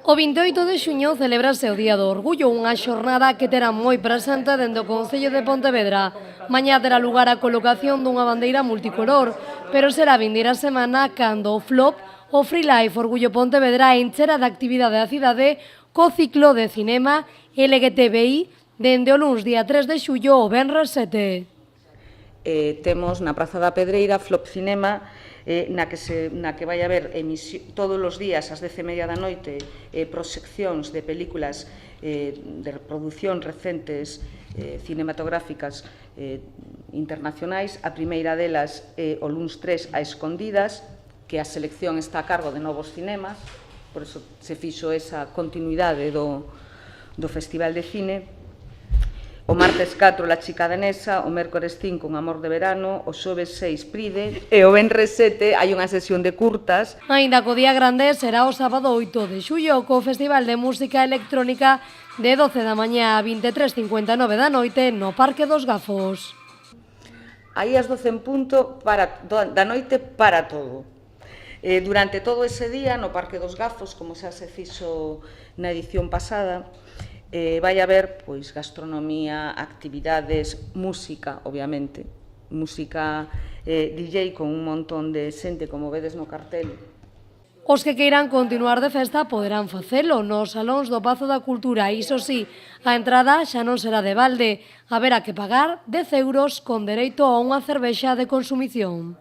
O 28 de xuño celebrase o Día do Orgullo, unha xornada que terá moi presente dentro do Concello de Pontevedra. Mañá terá lugar a colocación dunha bandeira multicolor, pero será vindeira semana cando o FLOP, o Free Life Orgullo Pontevedra, enchera de actividade a cidade co ciclo de cinema LGTBI dende o luns día 3 de xullo ao venres 7. Temos na Praza da Pedreira Flop Cinema, na que vai haber todos os días ás 10:30 da noite proxeccións de películas de produción recentes cinematográficas internacionais. A primeira delas o luns 3 a Escondidas, que a selección está a cargo de Novos Cinemas, por iso se fixo esa continuidade do Festival de Cine. O martes 4, La Chica danesa, o mércores 5, Un amor de verano, o xoves 6, Pride, e o venres 7 hai unha sesión de curtas. Aínda co día grande será o sábado 8 de xullo, co Festival de Música Electrónica de 12 da mañá a 23:59 da noite no Parque dos Gafos. Aí as 12 en punto da noite para todo. Durante todo ese día, no Parque dos Gafos, como xa se fixo na edición pasada, vai haber gastronomía, actividades, música, obviamente, música DJ con un montón de xente, como vedes no cartel. Os que queiran continuar de festa poderán facelo nos salóns do Pazo da Cultura. Iso sí, a entrada xa non será de balde. Haberá que pagar 10 € con dereito a unha cervexa de consumición.